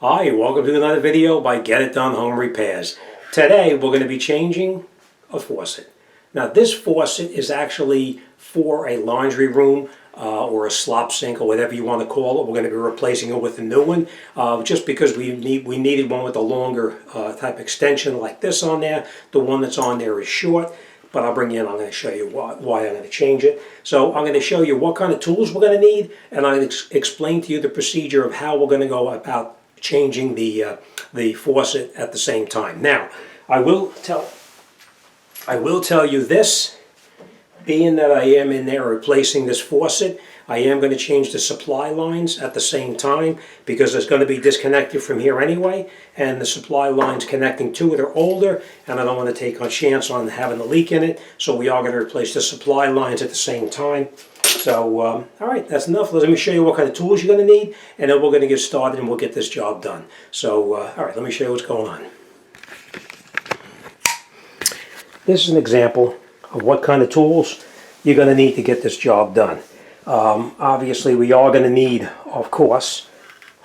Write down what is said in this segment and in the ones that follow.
Hi, welcome to another video by Get It Done Home Repairs. Today we're going to be changing a faucet. Now this faucet is actually for a laundry room or a slop sink or whatever you want to call it. We're going to be replacing it with a new one just because we needed one with a longer type extension like this on there. The one that's on there is short. But I'll bring you in, I'm going to show you why I'm going to change it. So I'm going to show you what kind of tools we're going to need, and I'm going to explain to you the procedure of how we're going to go about changing the faucet at the same time. Now, I will tell you this, being that I am in there replacing this faucet, I am going to change the supply lines at the same time because it's going to be disconnected from here anyway, and the supply lines connecting to it are older, and I don't want to take a chance on having a leak in it, so we are going to replace the supply lines at the same time. So, all right, that's enough. Let me show you what kind of tools you're going to need, and then we're going to get started and we'll get this job done. So, all right, let me show you what's going on. This is an example of what kind of tools you're going to need to get this job done. Obviously, we are going to need, of course,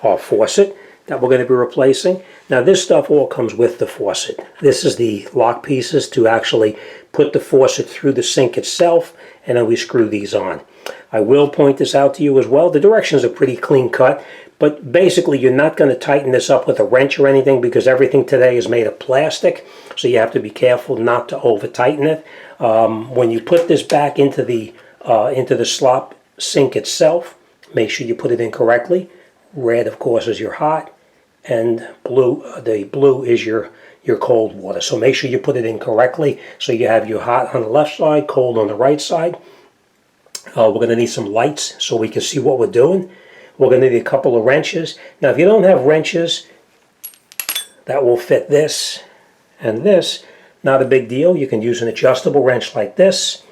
our faucet that we're going to be replacing. Now, this stuff all comes with the faucet. This is the lock pieces to actually put the faucet through the sink itself, and then we screw these on. I will point this out to you as well. The directions are pretty clean cut, but basically you're not going to tighten this up with a wrench or anything because everything today is made of plastic, so you have to be careful not to over tighten it. When you put this back into the slop sink itself, make sure you put it in correctly. Red, of course, is your hot, and the blue is your cold water. So make sure you put it in correctly so you have your hot on the left side, cold on the right side. We're going to need some lights so we can see what we're doing. We're going to need a couple of wrenches. Now, if you don't have wrenches that will fit this and this, not a big deal. You can use an adjustable wrench like this,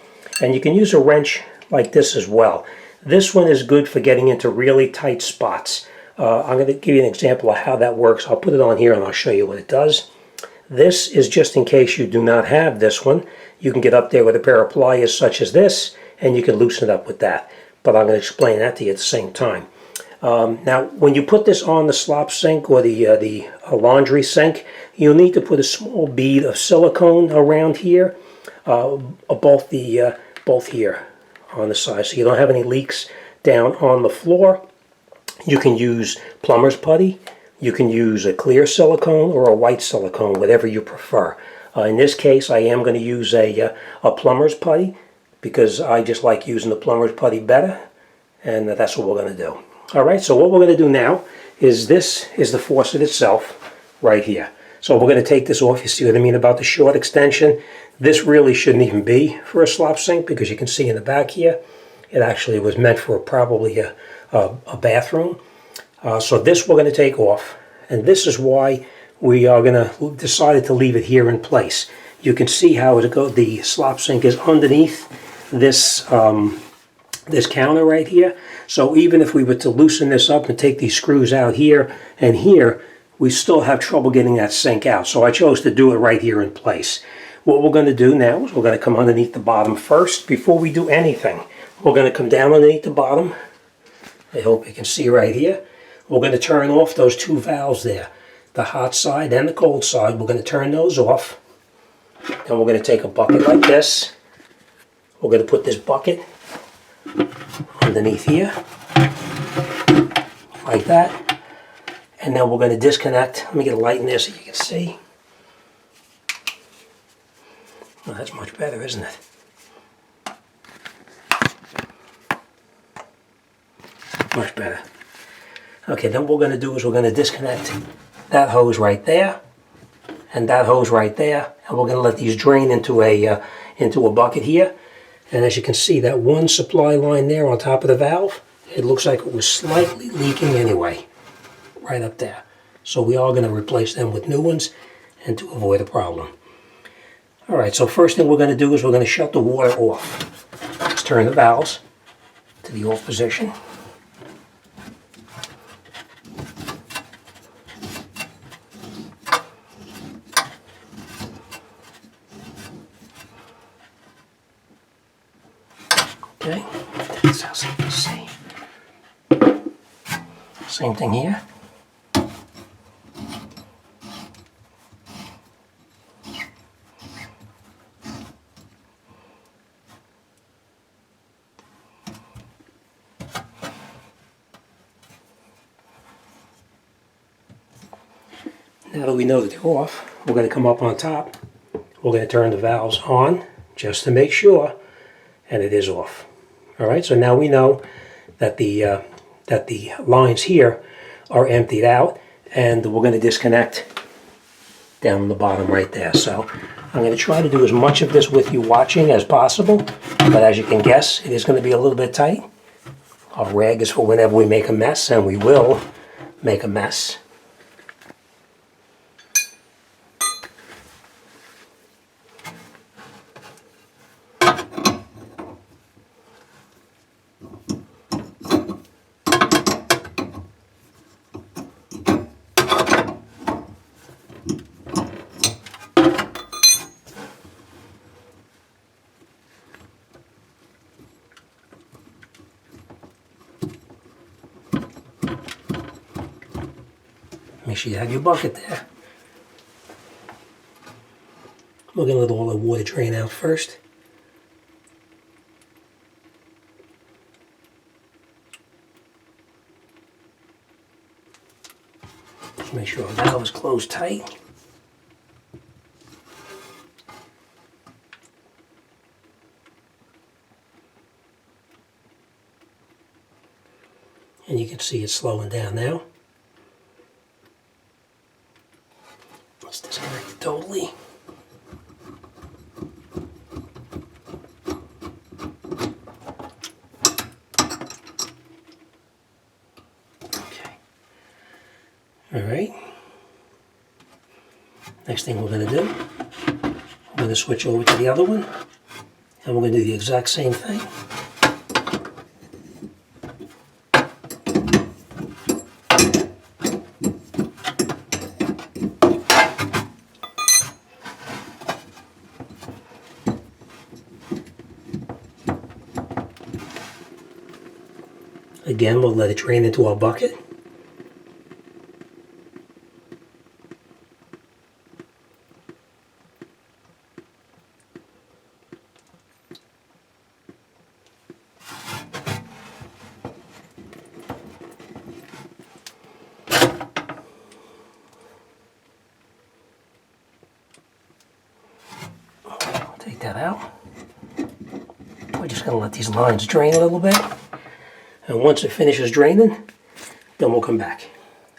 and you can use a wrench like this as well. This one is good for getting into really tight spots. I'm going to give you an example of how that works. I'll put it on here and I'll show you what it does. This is just in case you do not have this one. You can get up there with a pair of pliers such as this, and you can loosen it up with that. But I'm going to explain that to you at the same time. Now, when you put this on the slop sink or the laundry sink, you'll need to put a small bead of silicone around here, both here on the side, so you don't have any leaks down on the floor. You can use plumber's putty. You can use a clear silicone or a white silicone, whatever you prefer. In this case, I am going to use a plumber's putty because I just like using the plumber's putty better, and that's what we're going to do. All right, so what we're going to do now is this is the faucet itself right here. So we're going to take this off. You see what I mean about the short extension? This really shouldn't even be for a slop sink because you can see in the back here, it actually was meant for probably a bathroom. So this we're going to take off, and this is why we are going to decide to leave it here in place. You can see how the slop sink is underneath this this counter right here. So even if we were to loosen this up and take these screws out here and here, we still have trouble getting that sink out. So I chose to do it right here in place. What we're going to do now is we're going to come underneath the bottom first before we do anything. We're going to come down underneath the bottom. I hope you can see right here. We're going to turn off those two valves there, the hot side and the cold side. We're going to turn those off. Then we're going to take a bucket like this. We're going to put this bucket underneath here, like that. And then we're going to disconnect. Let me get a light in there so you can see. Well, that's much better, isn't it? Much better. Okay, then what we're going to do is we're going to disconnect that hose right there and that hose right there, and we're going to let these drain into a bucket here. And as you can see, that one supply line there on top of the valve, it looks like it was slightly leaking anyway, right up there. So we are going to replace them with new ones and to avoid a problem. All right, so first thing we're going to do is we're going to shut the water off. Let's turn the valves to the off position. Okay, that's how you can see. Same thing here. Now that we know that they're off, we're going to come up on top. We're going to turn the valves on just to make sure, and it is off. All right, so now we know that the lines here are emptied out, and we're going to disconnect down on the bottom right there. So I'm going to try to do as much of this with you watching as possible, but as you can guess, it is going to be a little bit tight. Our rag is for whenever we make a mess, and we will make a mess. Make sure you have your bucket there. We're going to let all the water drain out first. Just make sure our valve is closed tight. And you can see it's slowing down now. Let's disconnect it totally. Okay. All right. Next thing we're going to do, we're going to switch over to the other one, and we're going to do the exact same thing. Again, we'll let it drain into our bucket. Take that out. We're just going to let these lines drain a little bit. And once it finishes draining, then we'll come back.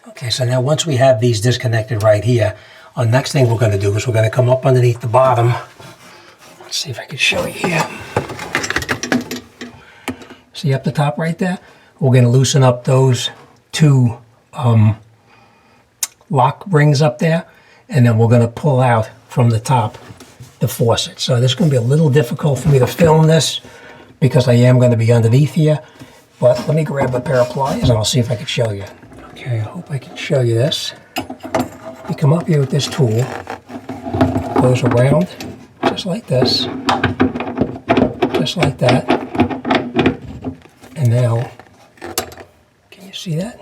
Okay, so now once we have these disconnected right here, our next thing we're going to do is we're going to come up underneath the bottom. Let's see if I can show you here. See up the top right there? We're going to loosen up those two lock rings up there, and then we're going to pull out from the top the faucet. So this is going to be a little difficult for me to film this because I am going to be underneath here. But let me grab a pair of pliers and I'll see if I can show you. Okay, I hope I can show you this. You come up here with this tool, it goes around just like this, just like that. And now, can you see that?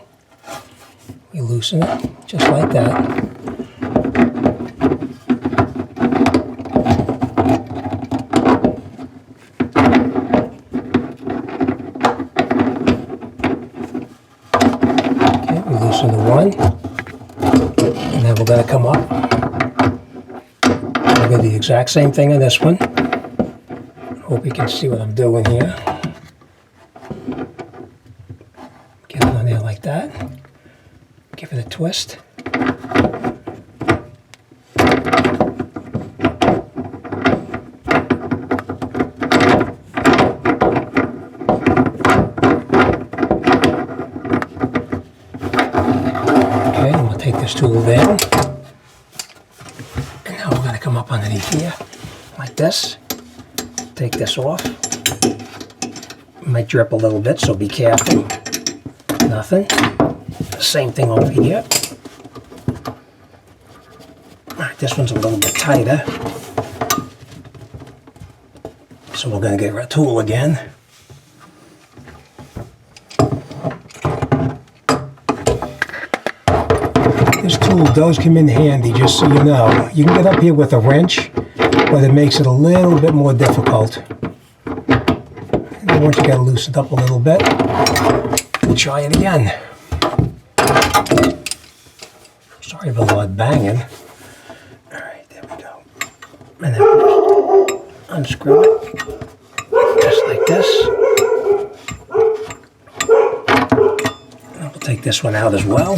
We loosen it just like that. Loosen the one, and then we're going to come up. We're going to do the exact same thing on this one. Hope you can see what I'm doing here. Get it on there like that. Give it a twist. Take this tool down, and now we're going to come up underneath here like this. Take this off. It might drip a little bit, so be careful. Nothing. The same thing over here. Alright, this one's a little bit tighter, so we're going to get our tool again. This tool does come in handy, just so you know. You can get up here with a wrench, but it makes it a little bit more difficult. And then once you got it loosened up a little bit, we'll try it again. So Sorry for the loud banging. Alright, there we go. And then we'll just unscrew it, just like this. And we'll take this one out as well.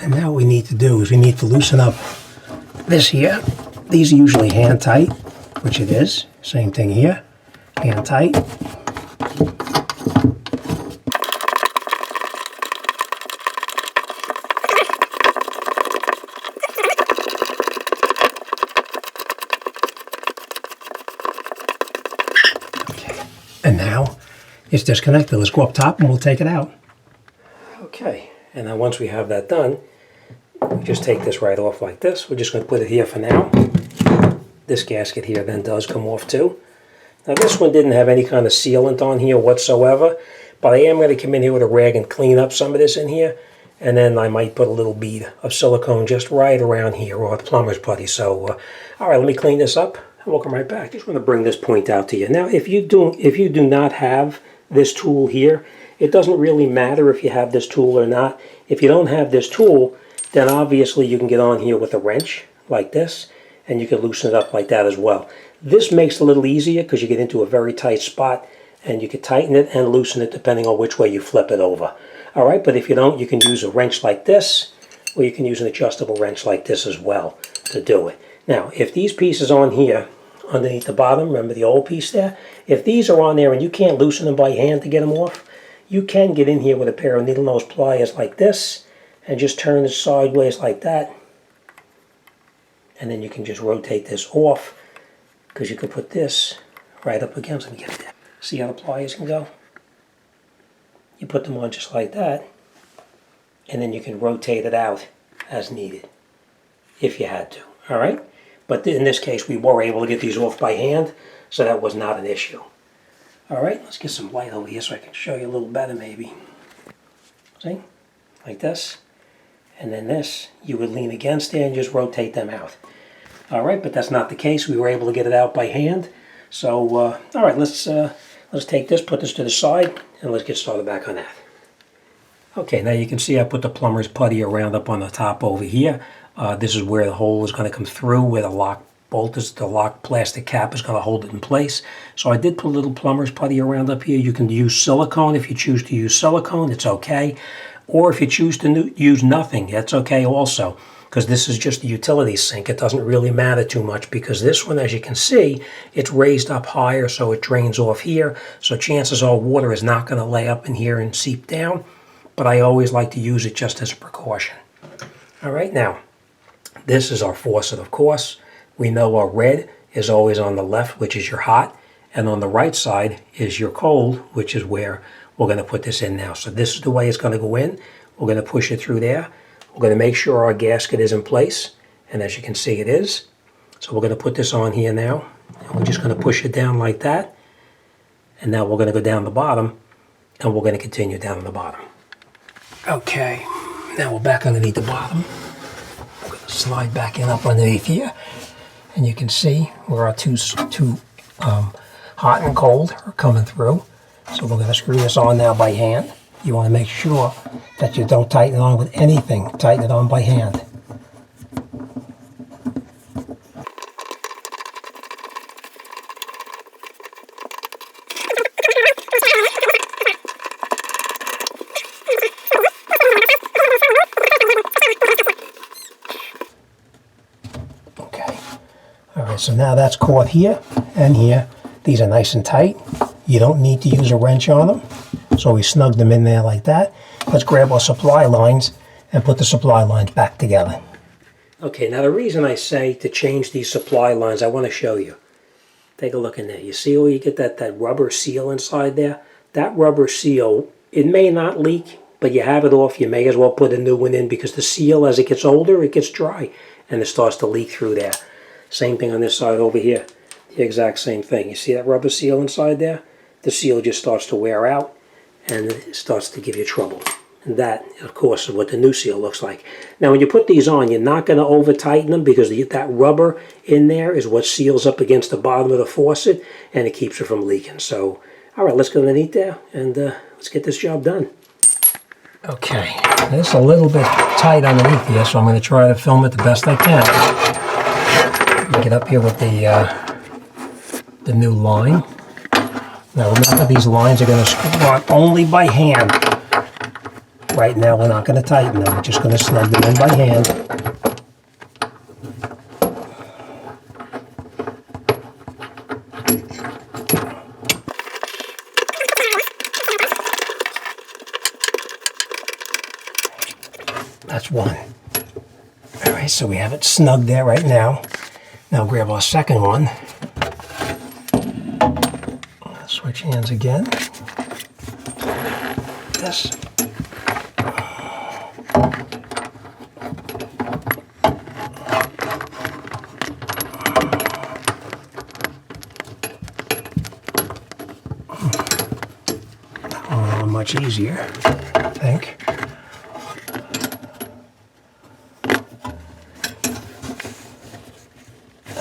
And now what we need to do is we need to loosen up this here. These are usually hand tight, which it is. Same thing here, hand tight. Okay, and now it's disconnected. Let's go up top and we'll take it out. Okay, and now once we have that done, we just take this right off like this. We're just going to put it here for now. This gasket here then does come off too. Now this one didn't have any kind of sealant on here whatsoever, but I am going to come in here with a rag and clean up some of this in here, and then I might put a little bead of silicone just right around here, or the plumber's putty. So, all right, let me clean this up, and we'll come right back. Just want to bring this point out to you. Now, if you do not have this tool here, it doesn't really matter if you have this tool or not. If you don't have this tool, then obviously you can get on here with a wrench like this, and you can loosen it up like that as well. This makes it a little easier because you get into a very tight spot, and you can tighten it and loosen it depending on which way you flip it over. All right, but if you don't, you can use a wrench like this, or you can use an adjustable wrench like this as well to do it. Now, if these pieces on here, underneath the bottom, remember the old piece there? If these are on there and you can't loosen them by hand to get them off, you can get in here with a pair of needle nose pliers like this, and just turn it sideways like that. And then you can just rotate this off, because you can put this right up against, let me get it there. See how the pliers can go? You put them on just like that, and then you can rotate it out as needed, if you had to, all right? But in this case, we were able to get these off by hand, so that was not an issue. All right, let's get some light over here so I can show you a little better maybe. See? Like this. And then this, you would lean against there and just rotate them out. All right, but that's not the case. We were able to get it out by hand. So, all right, let's take this, put this to the side, and let's get started back on that. Okay, now you can see I put the plumber's putty around up on the top over here. This is where the hole is going to come through, where the lock bolt is, the lock plastic cap is going to hold it in place. So I did put a little plumber's putty around up here. You can use silicone if you choose to use silicone, it's okay. Or if you choose to use nothing, that's okay also, because this is just a utility sink. It doesn't really matter too much, because this one, as you can see, it's raised up higher, so it drains off here. So chances are water is not going to lay up in here and seep down, but I always like to use it just as a precaution. All right, now, this is our faucet, of course. We know our red is always on the left, which is your hot, and on the right side is your cold, which is where we're going to put this in now. So this is the way it's going to go in. We're going to push it through there. We're going to make sure our gasket is in place, and as you can see, it is. So we're going to put this on here now, and we're just going to push it down like that. And now we're going to go down the bottom, and we're going to continue down on the bottom. Okay, now we're back underneath the bottom. We're going to slide back in up underneath here, and you can see where our two hot and cold are coming through. So we're going to screw this on now by hand. You want to make sure that you don't tighten it on with anything. Tighten it on by hand. Okay. All right, so now that's caught here and here. These are nice and tight. You don't need to use a wrench on them. So we snug them in there like that. Let's grab our supply lines and put the supply lines back together. Okay, now the reason I say to change these supply lines, I want to show you. Take a look in there. You see where you get that rubber seal inside there? That rubber seal, it may not leak, but you have it off. You may as well put a new one in, because the seal, as it gets older, it gets dry and it starts to leak through there. Same thing on this side over here. The exact same thing. You see that rubber seal inside there? The seal just starts to wear out, and it starts to give you trouble. And that, of course, is what the new seal looks like. Now, when you put these on, you're not going to over-tighten them, because that rubber in there is what seals up against the bottom of the faucet, and it keeps it from leaking. So, all right, let's go underneath there, and let's get this job done. Okay, this is a little bit tight underneath here, so I'm going to try to film it the best I can. Get up here with the new line. Now remember, these lines are going to screw on only by hand. Right now we're not going to tighten them, we're just going to snug them in by hand. That's one. Alright, so we have it snug there right now. Now grab our second one. Switch hands again. This. Much easier, I think.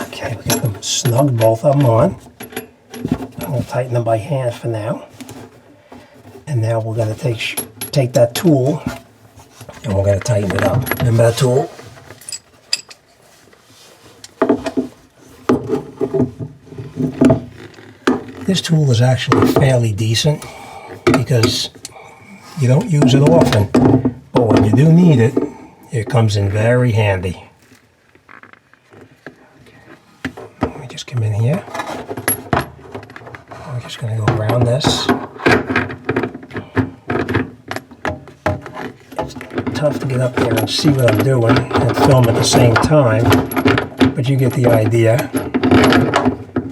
Okay, we got them snugged, both of them on. I'm going to tighten them by hand for now. And now we're going to take that tool and we're going to tighten it up. Remember that tool? This tool is actually fairly decent because you don't use it often, but when you do need it, it comes in very handy. Okay. Let me just come in here. We're just going to go around this. It's tough to get up there and see what I'm doing and film at the same time, but you get the idea.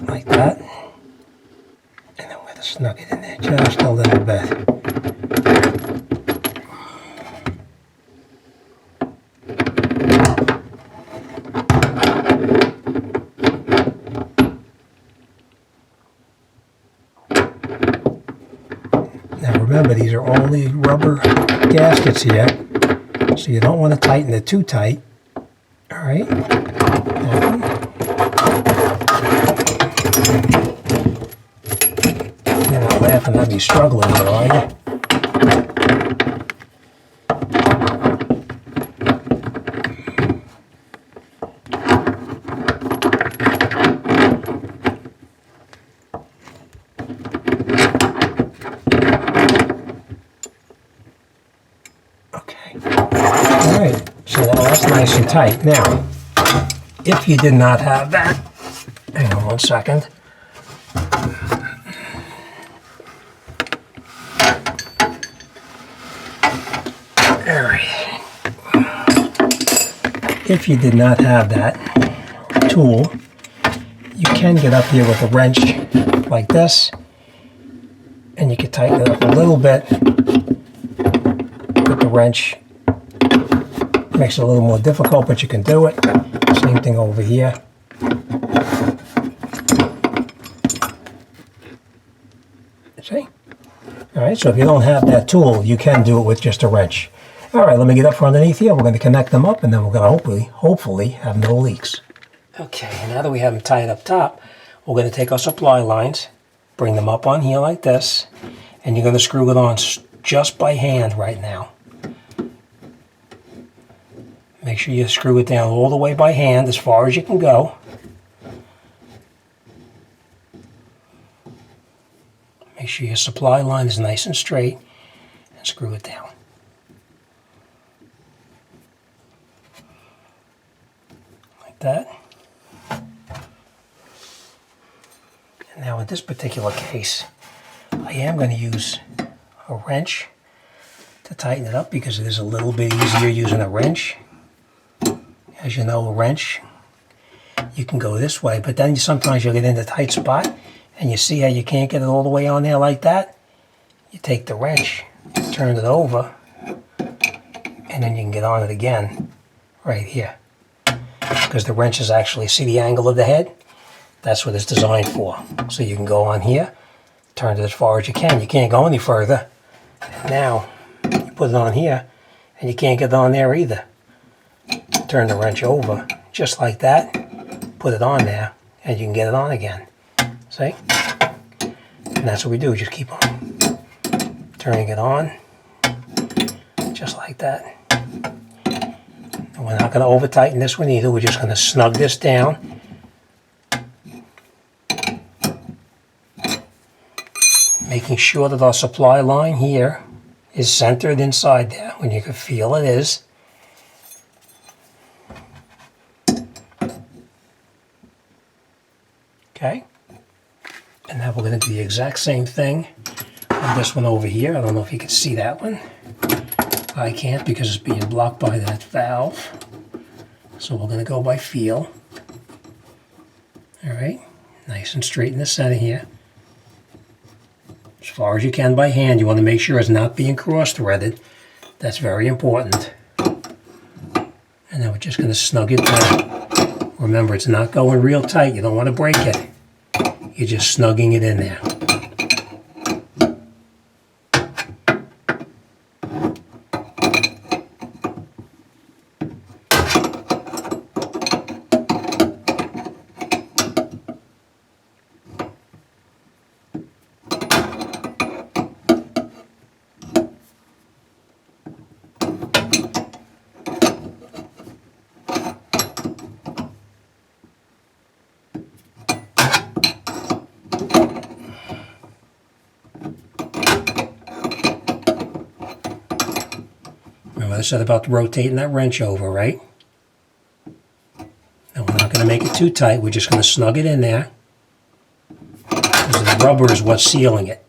Like that. And then we're going to snug it in there just a little bit. Now remember, these are only rubber gaskets here, so you don't want to tighten it too tight. Alright? You're not laughing at me struggling here, are you? So now that's nice and tight. Now, if you did not have that, hang on one second. All right. If you did not have that tool, you can get up here with a wrench like this, and you can tighten it up a little bit with the wrench. Makes it a little more difficult, but you can do it. Same thing over here. See? Alright, so if you don't have that tool, you can do it with just a wrench. Alright, let me get up from underneath here. We're going to connect them up, and then we're going to hopefully have no leaks. Okay, now that we have them tied up top, we're going to take our supply lines, bring them up on here like this, and you're going to screw it on just by hand right now. Make sure you screw it down all the way by hand as far as you can go. Make sure your supply line is nice and straight and screw it down. Like that. And now in this particular case, I am going to use a wrench to tighten it up because it is a little bit easier using a wrench. As you know, a wrench, you can go this way, but then sometimes you'll get in a tight spot, and you see how you can't get it all the way on there like that? You take the wrench, turn it over, and then you can get on it again, right here. Because the wrench is actually, see the angle of the head? That's what it's designed for. So you can go on here, turn it as far as you can. You can't go any further. Now, you put it on here, and you can't get it on there either. Turn the wrench over, just like that, put it on there, and you can get it on again. See? And that's what we do, just keep on turning it on, just like that. And we're not going to over tighten this one either. We're just going to snug this down. Making sure that our supply line here is centered inside there when you can feel it is. Okay. And now we're going to do the exact same thing on this one over here. I don't know if you can see that one. I can't because it's being blocked by that valve. So we're going to go by feel. All right. Nice and straight in the center here. As far as you can by hand. You want to make sure it's not being cross-threaded. That's very important. And then we're just going to snug it down. Remember, it's not going real tight. You don't want to break it. You're just snugging it in there. Remember I said about rotating that wrench over, right? And we're not going to make it too tight. We're just going to snug it in there. Because the rubber is what's sealing it.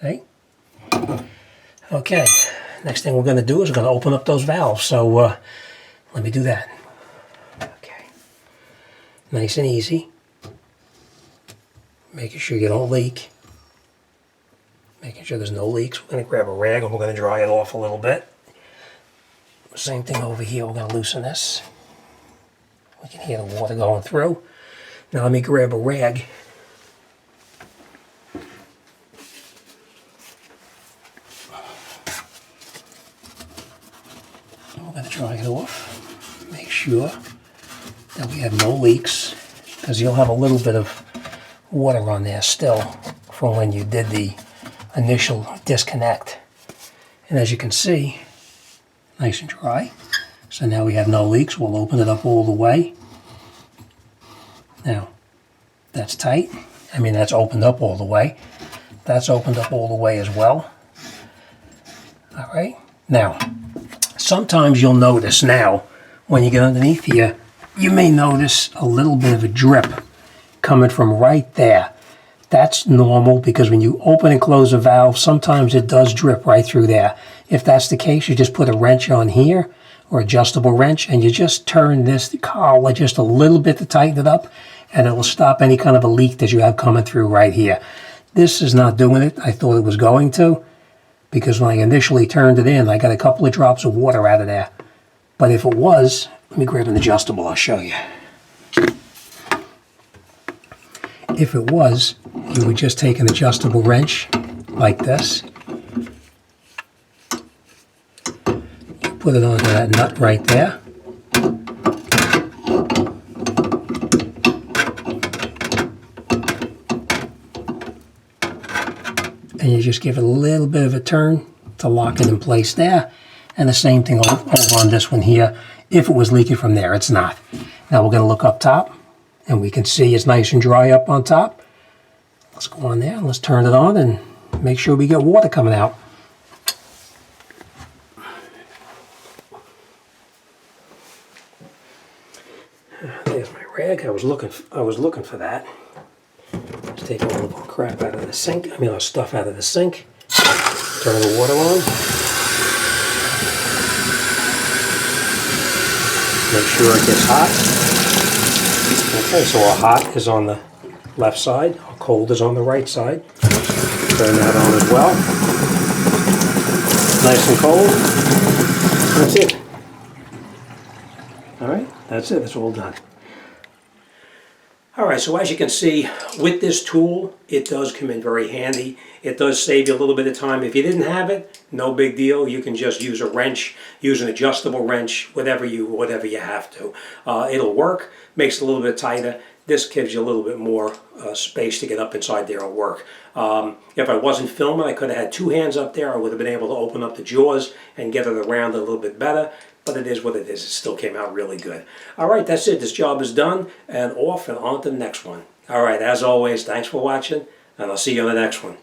See? Okay. Next thing we're going to do is we're going to open up those valves. So let me do that. Okay. Nice and easy. Making sure you don't leak. Making sure there's no leaks. We're going to grab a rag and we're going to dry it off a little bit. Same thing over here. We're going to loosen this. We can hear the water going through. Now let me grab a rag. We're going to dry it off. Make sure that we have no leaks, because you'll have a little bit of water on there still from when you did the initial disconnect. And as you can see, nice and dry. So now we have no leaks. We'll open it up all the way. Now, that's tight. I mean, that's opened up all the way. That's opened up all the way as well. All right. Now, sometimes you'll notice now, when you get underneath here, you may notice a little bit of a drip coming from right there. That's normal, because when you open and close a valve, sometimes it does drip right through there. If that's the case, you just put a wrench on here, or adjustable wrench, and you just turn this collar just a little bit to tighten it up, and it will stop any kind of a leak that you have coming through right here. This is not doing it. I thought it was going to, because when I initially turned it in, I got a couple of drops of water out of there. But if it was, let me grab an adjustable, I'll show you. If it was, you would just take an adjustable wrench like this. You put it onto that nut right there. And you just give it a little bit of a turn to lock it in place there. And the same thing over on this one here. If it was leaking from there, it's not. Now we're going to look up top, and we can see it's nice and dry up on top. Let's go on there and let's turn it on and make sure we get water coming out. There's my rag. I was looking for that. Just taking all the crap out of the sink. I mean, our stuff out of the sink. Turn the water on. Make sure it gets hot. Okay, so our hot is on the left side. Our cold is on the right side. Turn that on as well. Nice and cold. That's it. All right, that's it. That's all done. All right, so as you can see, with this tool, it does come in very handy. It does save you a little bit of time. If you didn't have it, no big deal. You can just use a wrench, use an adjustable wrench, whatever you have to. It'll work, makes it a little bit tighter. This gives you a little bit more space to get up inside there and work. If I wasn't filming, I could have had two hands up there. I would have been able to open up the jaws and get it around a little bit better. But it is what it is. It still came out really good. All right, that's it. This job is done, and off and on to the next one. All right, as always, thanks for watching, and I'll see you on the next one.